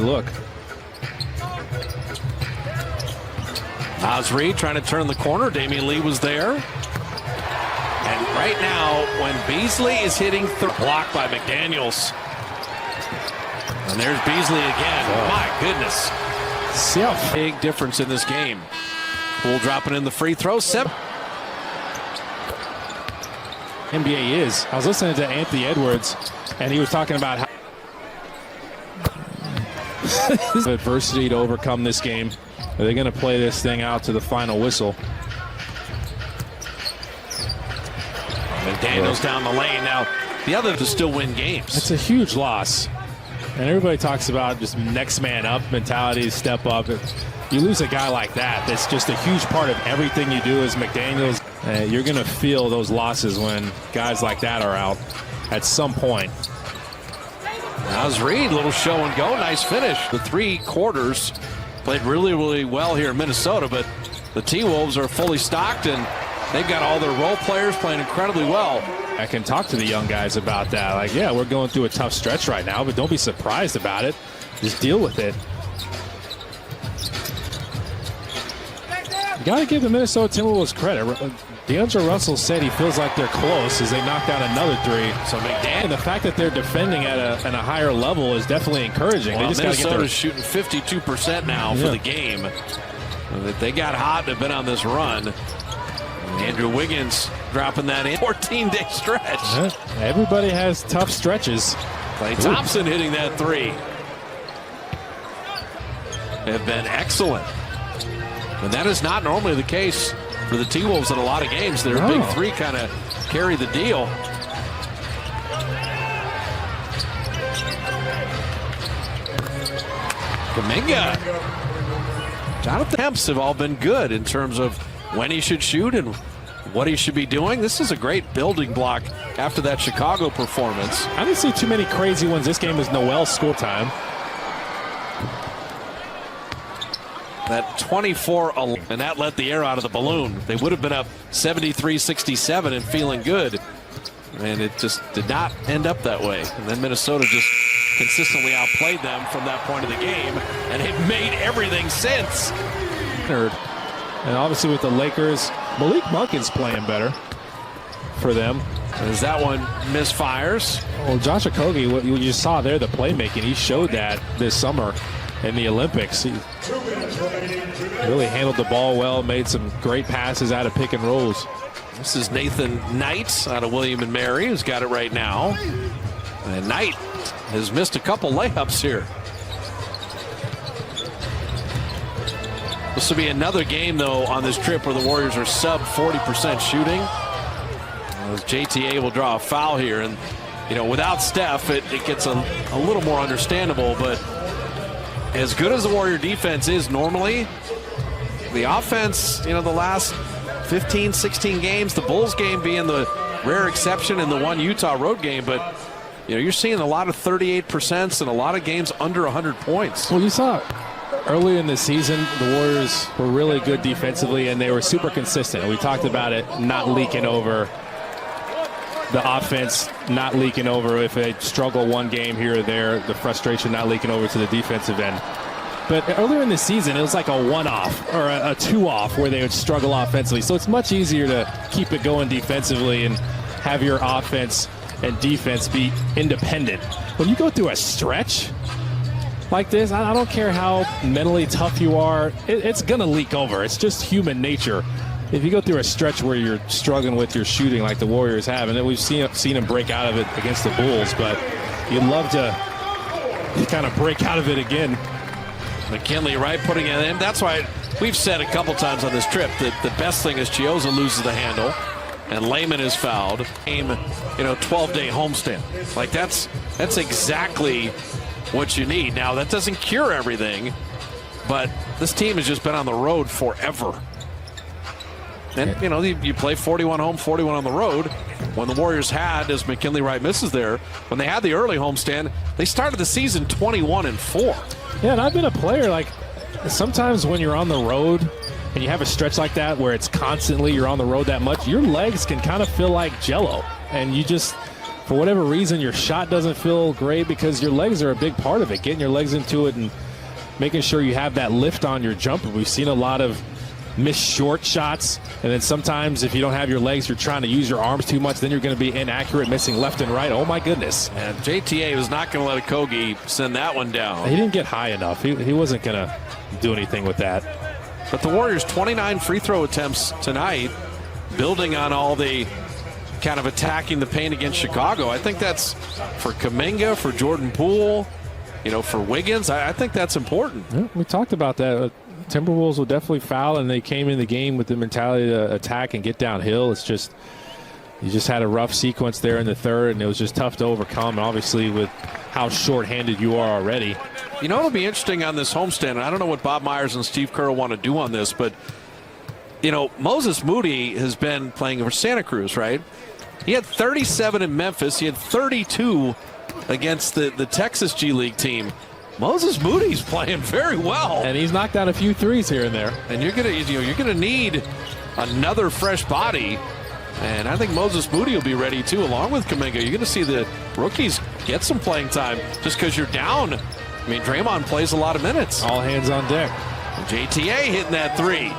Look. Osri trying to turn the corner. Damian Lee was there. And right now, when Beasley is hitting blocked by McDaniels. And there's Beasley again. Oh. My goodness. Big difference in this game. Poole dropping in the free throw. NBA is. I was listening to Anthony Edwards, and he was talking about how adversity to overcome this game. Are they going to play this thing out to the final whistle? McDaniels down the lane. Now, the other to still win games. It's a huge loss. And everybody talks about just next man up mentality, step up. You lose a guy like that, that's just a huge part of everything you do as McDaniels. You're going to feel those losses when guys like that are out at some point. Naz Reid, little show and go, nice finish. The 3 quarters played really, really well here in Minnesota, but the T-Wolves are fully stocked and they've got all their role players playing incredibly well. I can talk to the young guys about that. Like, yeah, we're going through a tough stretch right now, but don't be surprised about it. Just deal with it. You got to give the Minnesota Timberwolves credit. D'Angelo Russell said he feels like they're close as they knocked out another 3. So McDaniels, the fact that they're defending at a higher level is definitely encouraging. Well, they just Minnesota's shooting 52% now for the game. They got hot and have been on this run. Andrew Wiggins dropping that in. 14-day stretch. Yeah, everybody has tough stretches. Klay Thompson hitting that 3. Have been excellent. And that is not normally the case for the T-Wolves in a lot of games. Their big 3 kind of carry the deal. Kuminga. Jonathan Temps have all been good in terms of when he should shoot and what he should be doing. This is a great building block after that Chicago performance. I didn't see too many crazy ones. This game was Noel's score time. That 24, and that let the air out of the balloon. They would have been up 73-67 and feeling good. And it just did not end up that way. And then Minnesota just consistently outplayed them from that point of the game. And it made everything since. And obviously with the Lakers, Malik Monk is playing better for them. As that one misfires. Well, Josh Okogie, what you just saw there, the playmaking, he showed that this summer in the Olympics. He really handled the ball well, made some great passes out of pick and rolls. This is Nathan Knight out of William & Mary, who's got it right now. And Knight has missed a couple layups here. This will be another game, though, on this trip where the Warriors are sub 40% shooting. As JTA will draw a foul here. And, you know, without Steph, it gets a little more understandable. But as good as the Warrior defense is normally, the offense, you know, the last 15, 16 games, the Bulls game being the rare exception in the one Utah road game. But, you know, you're seeing a lot of 38% and a lot of games under 100 points. Well, you saw early in the season, the Warriors were really good defensively, and they were super consistent. We talked about it not leaking over, the offense not leaking over if they struggle one game here or there, the frustration not leaking over to the defensive end. But earlier in the season, it was like a one-off or a two-off where they would struggle offensively. So it's much easier to keep it going defensively and have your offense and defense be independent. When you go through a stretch like this, I don't care how mentally tough you are, it's going to leak over. It's just human nature. If you go through a stretch where you're struggling with your shooting like the Warriors have, and then we've seen them break out of it against the Bulls, but you'd love to kind of break out of it again. McKinley, right, putting it in. That's why we've said a couple times on this trip that the best thing is Chiozza loses the handle and Layman is fouled. 12-day homestand. Like that's exactly what you need. Now, that doesn't cure everything, but this team has just been on the road forever. And, you know, you play 41 home, 41 on the road. When the Warriors had, as McKinley Wright misses there, when they had the early homestand, they started the season 21-4. Yeah, and I've been a player, like, sometimes when you're on the road and you have a stretch like that where it's constantly you're on the road that much, your legs can kind of feel like jello. And you just for whatever reason, your shot doesn't feel great because your legs are a big part of it. Getting your legs into it and making sure you have that lift on your jumper. We've seen a lot of missed short shots, and then sometimes if you don't have your legs, you're trying to use your arms too much, then you're going to be inaccurate, missing left and right. Oh my goodness. And JTA was not going to let Okogie send that one down. He didn't get high enough. He wasn't going to do anything with that. But the Warriors 29 free throw attempts tonight, building on all the kind of attacking the paint against Chicago. I think that's for Kuminga, for Jordan Poole, for Wiggins. I think that's important. Yeah, we talked about that. Timberwolves will definitely foul, and they came in the game with the mentality to attack and get downhill. It's just, you just had a rough sequence there in the third, and it was just tough to overcome, obviously, with how short-handed you are already. It'll be interesting on this homestand, and I don't know what Bob Myers and Steve Kerr want to do on this, but, Moses Moody has been playing for Santa Cruz, right? He had 37 in Memphis. He had 32 against the Texas G League team. Moses Moody's playing very well, and he's knocked out a few threes here and there. And you're gonna need another fresh body, and I think Moses Moody will be ready too, along with Kuminga. You're gonna see the rookies get some playing time just because you're down. Draymond plays a lot of minutes. All hands on deck. JTA hitting that three.